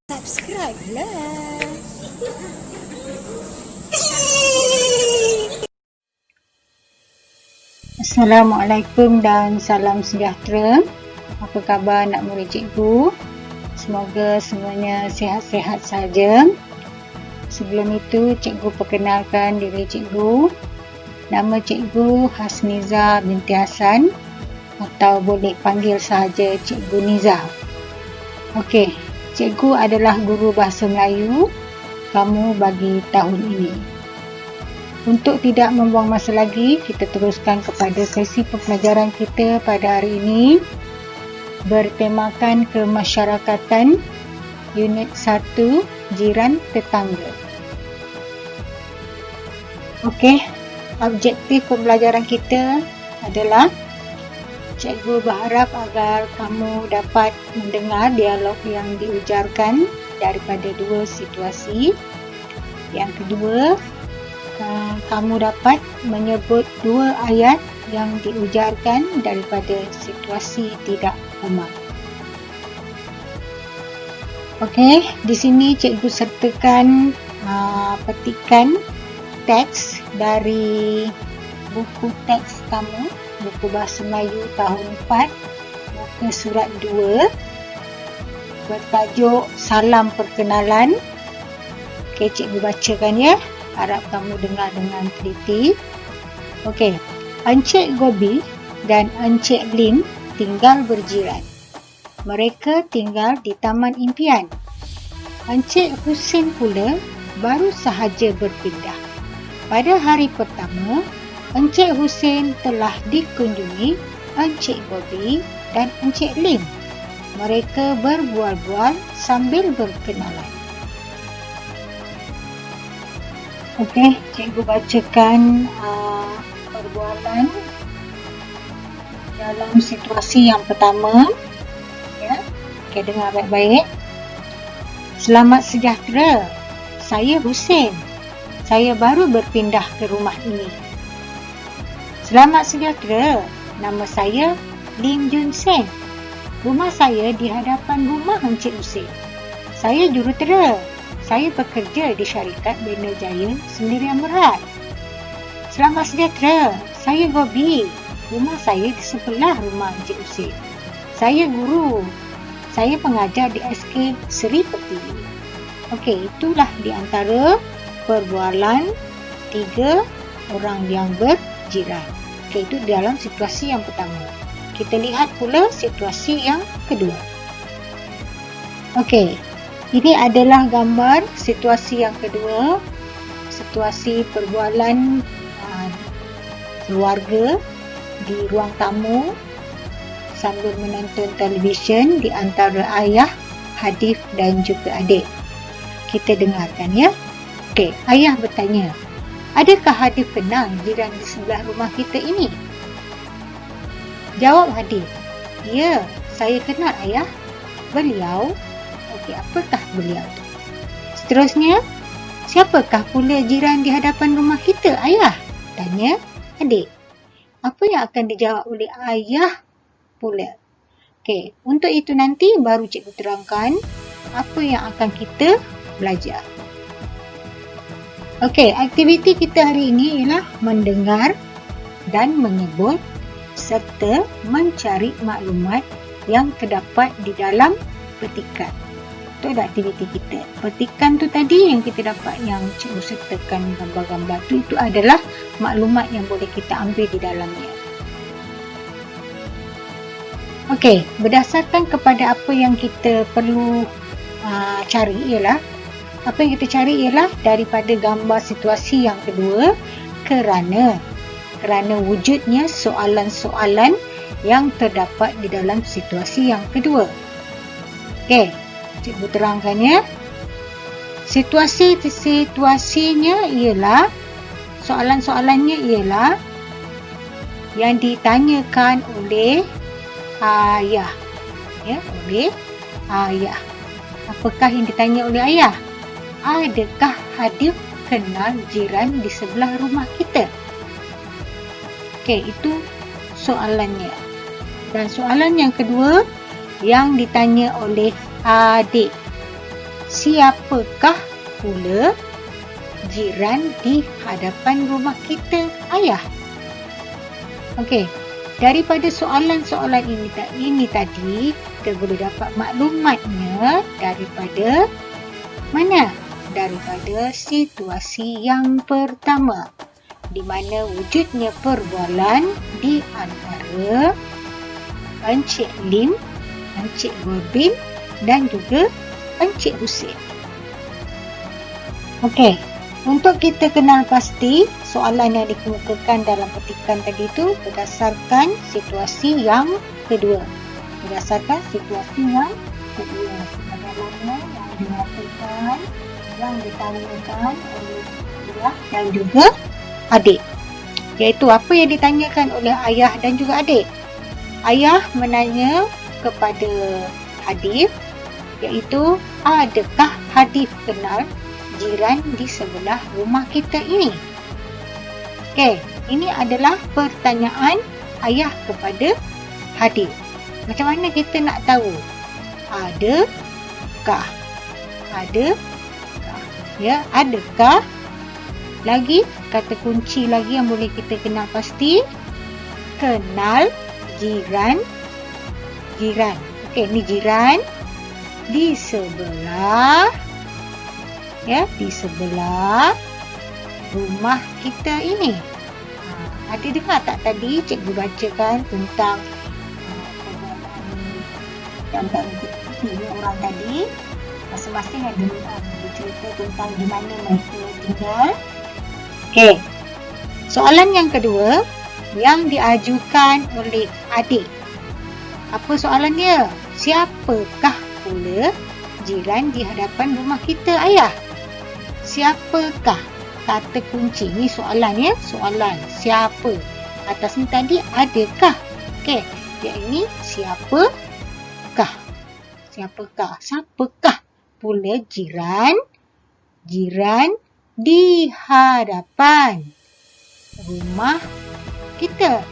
Subscribe lah. Assalamualaikum dan salam sejahtera. Apa khabar anak murid cikgu? Semoga semuanya sihat-sihat saja. Sebelum itu, cikgu perkenalkan diri cikgu. Nama cikgu Hasniza binti Hasan atau boleh panggil sahaja Cikgu Niza. Okey, cikgu adalah guru bahasa Melayu kamu bagi tahun ini. Untuk tidak membuang masa lagi, kita teruskan kepada sesi pembelajaran kita pada hari ini bertemakan kemasyarakatan unit 1 jiran tetangga. Okey, objektif pembelajaran kita adalah cikgu berharap agar kamu dapat mendengar dialog yang diujarkan daripada dua situasi. Yang kedua, kamu dapat menyebut dua ayat yang diujarkan daripada situasi tidak umum. Okey, di sini cikgu sertakan petikan teks dari buku teks kamu, buku Bahasa Melayu tahun 4, muka surat 2, bertajuk Salam Perkenalan. Okey, cikgu bacakan ya. Harap kamu dengar dengan teliti. Okey, Encik Gobi dan Encik Lin tinggal berjiran. Mereka tinggal di Taman Impian. Encik Husin pula baru sahaja berpindah. Pada hari pertama, Encik Husin telah dikunjungi Encik Gobi dan Encik Lin. Mereka berbual-bual sambil berkenalan. Okey, cikgu bacakan perbualan dalam situasi yang pertama. Ya, okey, dengar baik-baik. Selamat sejahtera. Saya Husin. Saya baru berpindah ke rumah ini. Selamat sejahtera. Nama saya Lim Jun Sen. Rumah saya di hadapan rumah Encik Husin. Saya jurutera. Saya bekerja di syarikat Bina Jaya Sendirian Berhad. Selamat sejahtera. Saya Gobi. Rumah saya di sebelah rumah Encik Husin. Saya guru. Saya pengajar di SK Seri Pertiwi. Okey, itulah di antara perbualan tiga orang yang berjiran. Okey, itu dalam situasi yang pertama. Kita lihat pula situasi yang kedua. Okey, ini adalah gambar situasi yang kedua. Situasi perbualan keluarga di ruang tamu sambil menonton televisyen di antara ayah, Hadif dan juga adik. Kita dengarkan ya. Okey, ayah bertanya, adakah Hadif kenal jiran di sebelah rumah kita ini? Jawab Hadif, ya, saya kenal ayah. Beliau? Okey, apakah beliau tu? Seterusnya, siapakah pula jiran di hadapan rumah kita, ayah? Tanya adik. Apa yang akan dijawab oleh ayah pula? Okey, untuk itu nanti baru cikgu terangkan apa yang akan kita belajar. Okey, aktiviti kita hari ini ialah mendengar dan menyebut serta mencari maklumat yang terdapat di dalam petikan. Itu adalah aktiviti kita. Petikan tu tadi yang kita dapat, yang cikgu sertakan gambar-gambar tu, itu adalah maklumat yang boleh kita ambil di dalamnya. Okey, berdasarkan kepada apa yang kita perlu cari ialah, apa yang kita cari ialah daripada gambar situasi yang kedua, kerana wujudnya soalan-soalan yang terdapat di dalam situasi yang kedua. Okey, cikgu terangkan ya. Situasinya ialah, soalan-soalannya ialah yang ditanyakan oleh ayah. Ya, oleh ayah. Apakah yang ditanya oleh ayah? Adakah Hadif kenal jiran di sebelah rumah kita? Okey, itu soalannya. Dan soalan yang kedua yang ditanya oleh adik. siapakah pula jiran di hadapan rumah kita, ayah? Okey, daripada soalan-soalan ini tadi, kita boleh dapat maklumatnya daripada mana? Daripada situasi yang pertama, di mana wujudnya perbualan di antara Encik Lim, Encik Gorbin dan juga Encik Husin. Okey, untuk kita kenal pasti soalan yang dikemukakan dalam petikan tadi itu berdasarkan situasi yang kedua. Berdasarkan situasi yang kedua, sebagaimana yang dinyatakan, yang ditanyakan oleh ayah dan juga adik. Iaitu apa yang ditanyakan oleh ayah dan juga adik? Ayah menanya kepada Hadif, iaitu adakah Hadif kenal jiran di sebelah rumah kita ini? Okey, ini adalah pertanyaan ayah kepada Hadif. Macam mana kita nak tahu? Adakah? Adakah? Ya, adakah? Lagi, kata kunci lagi yang boleh kita kenal pasti, kenal jiran. Okey, ni jiran di sebelah, ya, di sebelah rumah kita ini. Ada dengar tak tadi cikgu bacakan tentang tentang tiga orang tadi, masing-masing ada bercerita tentang di mana mereka tinggal. Okey, soalan yang kedua yang diajukan oleh adik. Apa soalan dia? Siapakah pula jiran di hadapan rumah kita, ayah? Siapakah? Kata kunci ni soalan, ya, soalan. Siapa? Atas ni tadi adakah? Okey, yang ini siapakah? Siapakah? Siapakah pula jiran di hadapan rumah kita?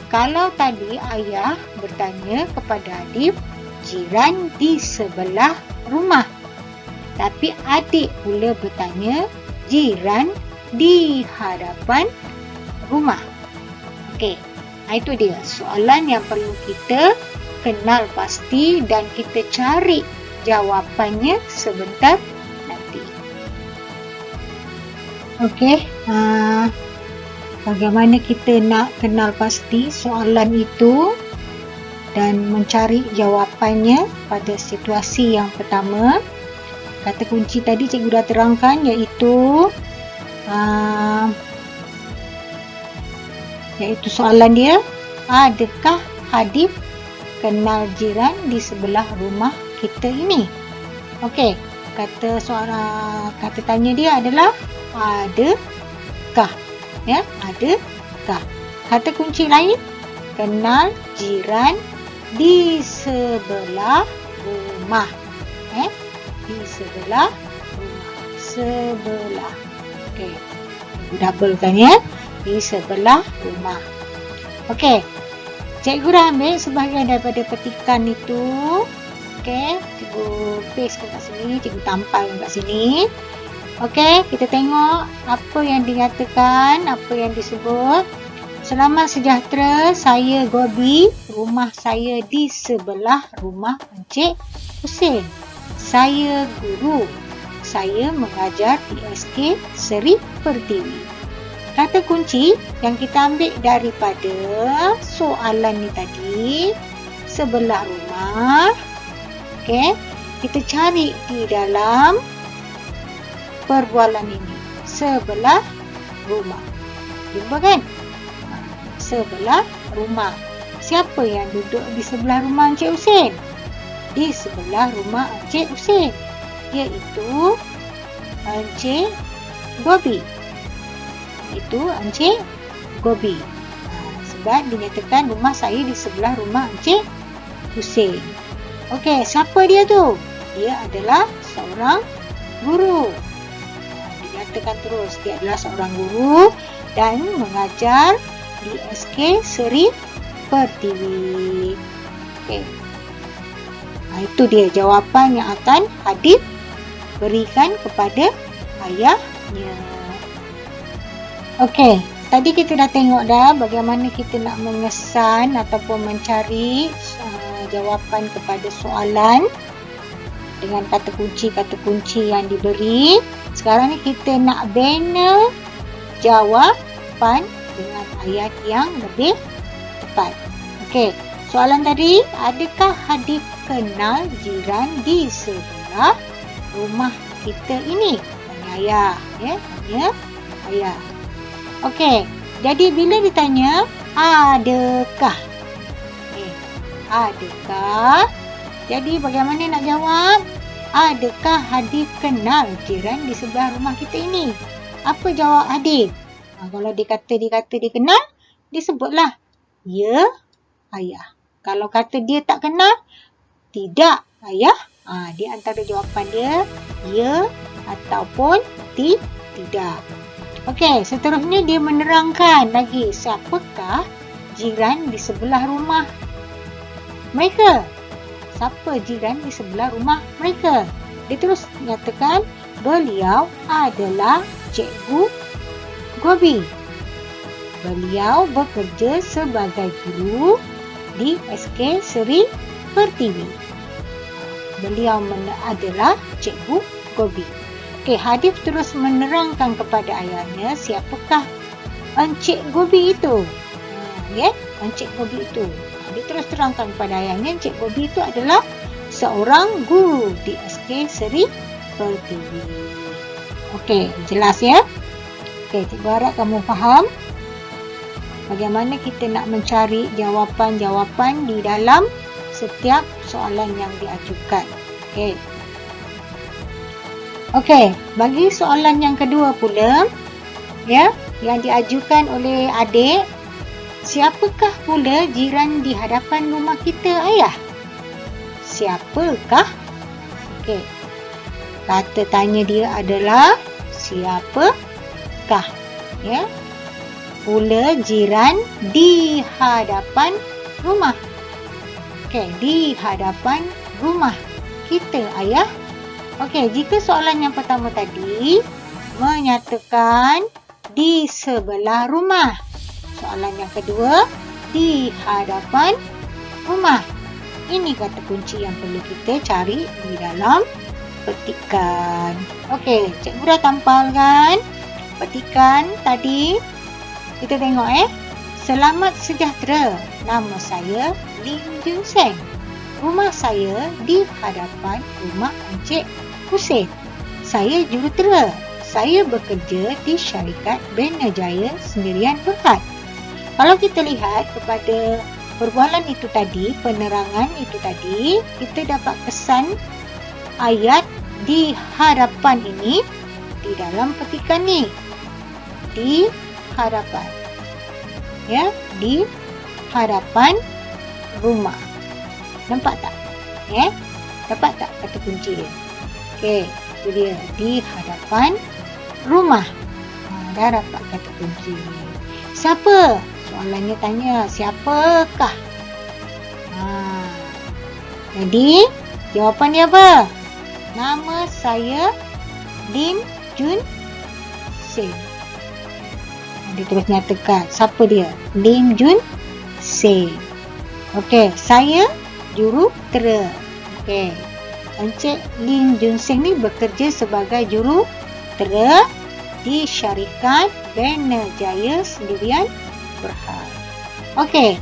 Kalau tadi ayah bertanya kepada adik jiran di sebelah rumah, tapi adik pula bertanya jiran di hadapan rumah. Okey, itu dia soalan yang perlu kita kenal pasti dan kita cari jawapannya sebentar nanti. Okey, bagaimana kita nak kenal pasti soalan itu dan mencari jawapannya pada situasi yang pertama? Kata kunci tadi cikgu dah terangkan, iaitu soalan dia, adakah Hadif kenal jiran di sebelah rumah kita ini? Okey, kata tanya dia adalah adakah, ya, adakah. Kata kunci lain, kenal jiran di sebelah rumah, di sebelah rumah, sebelah. Okey, doublekan, ya, di sebelah rumah. Okey, cikgu dah ambil sebahagian daripada petikan itu. Okey, cikgu paste kat sini, cikgu tampal kat sini. Okey, kita tengok apa yang dinyatakan, apa yang disebut. Selamat sejahtera, saya Gobi, rumah saya di sebelah rumah Encik Husin. Saya guru, saya mengajar di SK Seri Pertiwi. Kata kunci yang kita ambil daripada soalan ni tadi, sebelah rumah. Okey, kita cari di dalam perbualan ini, sebelah rumah. Jumpa kan? Sebelah rumah. Siapa yang duduk di sebelah rumah Encik Husin? Di sebelah rumah Encik Husin, iaitu Encik Gobi. Itu Encik Gobi. Sebab dinyatakan rumah saya di sebelah rumah Encik Husin. Okey, siapa dia tu? Dia adalah seorang guru. Dinyatakan terus dia adalah seorang guru dan mengajar di SK Seri Pertiwi. Okey. Itu dia jawapan yang akan Hadif berikan kepada ayahnya. Okey, tadi kita dah tengok dah bagaimana kita nak mengesan ataupun mencari jawapan kepada soalan dengan kata kunci yang diberi. Sekarang ni kita nak bina jawapan dengan ayat yang lebih tepat. Okey, soalan tadi, adakah Hadif kenal jiran di sebelah rumah kita ini? Tanya ayah, ya, tanya ayah. Okey, jadi bila ditanya adakah? Adakah? Jadi bagaimana nak jawab? Adakah Hadif kenal jiran di sebelah rumah kita ini? Apa jawab Hadif? Kalau dia kata dia kenal, dia sebutlah ya, ayah. Kalau kata dia tak kenal, tidak, ayah. Dia antara jawapan dia ya ataupun tidak. Okey, seterusnya dia menerangkan lagi siapakah jiran di sebelah rumah mereka. Siapa jiran di sebelah rumah mereka? Dia terus nyatakan beliau adalah Cikgu Gobi. Beliau bekerja sebagai guru di SK Seri Pertiwi. Beliau adalah Cikgu Gobi. Okey, Hadif terus menerangkan kepada ayahnya siapakah Encik Gobi itu. Encik Gobi itu. Dia terus terangkan kepada ayahnya Encik Gobi itu adalah seorang guru di SK Seri Pertiwi. Okey, jelas ya? Okey, cikgu harap kamu faham bagaimana kita nak mencari jawapan-jawapan di dalam setiap soalan yang diajukan. Okey, bagi soalan yang kedua pula, ya, yang diajukan oleh adik, siapakah pula jiran di hadapan rumah kita, ayah? Siapakah? Okey, kata tanya dia adalah siapakah, ya, pula jiran di hadapan rumah. Okey, di hadapan rumah kita, ayah. Okey, jika soalan yang pertama tadi menyatakan di sebelah rumah. Soalan yang kedua, di hadapan rumah. Ini kata kunci yang perlu kita cari di dalam petikan. Okey, cikgu dah tampalkan petikan tadi. Kita tengok Selamat sejahtera. Nama saya Lim Jun Seng. Rumah saya di hadapan rumah Encik Husin. Saya jurutera. Saya bekerja di syarikat Banner Jaya Sendirian Berhad. Kalau kita lihat kepada perbualan itu tadi, penerangan itu tadi, kita dapat kesan ayat di hadapan ini di dalam petikan ni. Di hadapan. Ya, di hadapan rumah. Nampak tak? Dapat tak kata kunci dia? Okey, itu dia. Di hadapan rumah. Dah dapat kata kunci. Siapa? Soalannya tanya, siapakah? Jadi, jawapan dia apa? Nama saya Lim Jun Seng. Dia terus nyatakan, siapa dia? Lim Jun Seng. Okey, saya jurutera. Okey, Encik Lim Jun Seng ni bekerja sebagai jurutera di syarikat Banner Jaya Sendirian Berhad. Okey,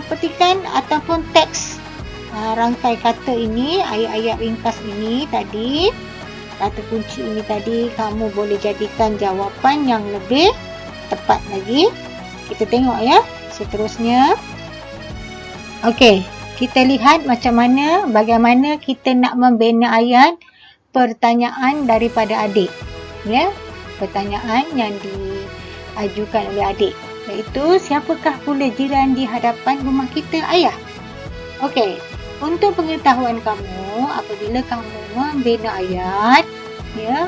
petikan ataupun teks rangkai kata ini, ayat-ayat ringkas ini tadi, kata kunci ini tadi, kamu boleh jadikan jawapan yang lebih tepat lagi. Kita tengok ya seterusnya. Okey, kita lihat bagaimana kita nak membina ayat pertanyaan daripada adik. Ya, pertanyaan yang diajukan oleh adik, iaitu siapakah pula jiran di hadapan rumah kita, ayah? Okey, untuk pengetahuan kamu, apabila kamu membina ayat, ya,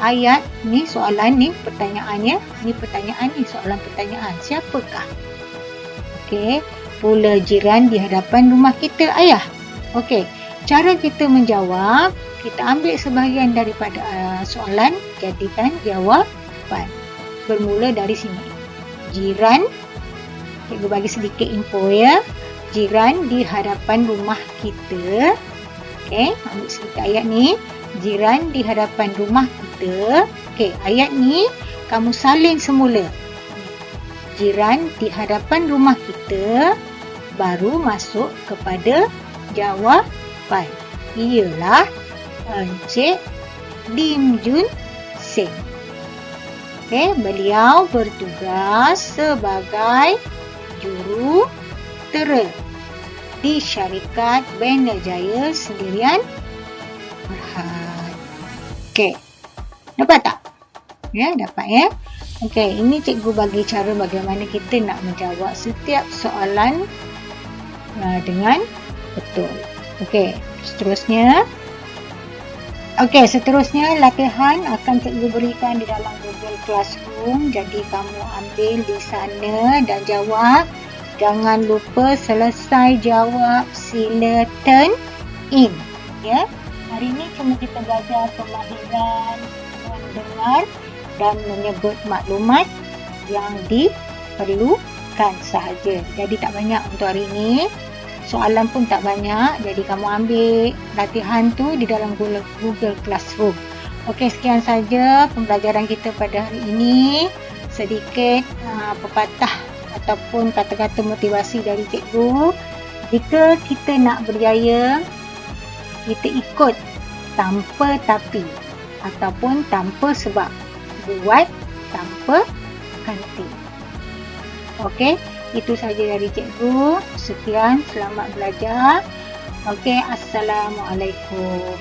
ayat ni soalan ni pertanyaannya, ni pertanyaan ni soalan pertanyaan, siapakah? Okey, pula jiran di hadapan rumah kita, ayah. Okey, cara kita menjawab, kita ambil sebahagian daripada soalan, jadikan jawapan. Bermula dari sini. Jiran, cikgu bagi sedikit info ya. Jiran di hadapan rumah kita. Okey, ambil sedikit ayat ni. Jiran di hadapan rumah kita. Okey, ayat ni kamu salin semula. Jiran di hadapan rumah kita, baru masuk kepada jawapan. Ialah Encik Lim Jun Seng. Okay, beliau bertugas sebagai jurutera di syarikat Banner Jaya Sendirian Berhad. Okay, dapat tak? Ya, dapat ya. Okey, ini cikgu bagi cara bagaimana kita nak menjawab setiap soalan dengan betul. Okey, seterusnya latihan akan cikgu berikan di dalam Google Classroom. Jadi kamu ambil di sana dan jawab. Jangan lupa selesai jawab sila turn in. Ya. Hari ini cuma kita belajar pemahiran mendengar dan menyebut maklumat yang diperlukan sahaja. Jadi tak banyak untuk hari ini. Soalan pun tak banyak. Jadi kamu ambil latihan tu di dalam Google Classroom. Okey, sekian saja pembelajaran kita pada hari ini. Sedikit pepatah ataupun kata-kata motivasi dari cikgu. Jika kita nak berjaya, kita ikut tanpa tapi ataupun tanpa sebab. Buat tanpa henti. Okey, itu saja dari cikgu. Sekian, selamat belajar. Okey, Assalamualaikum.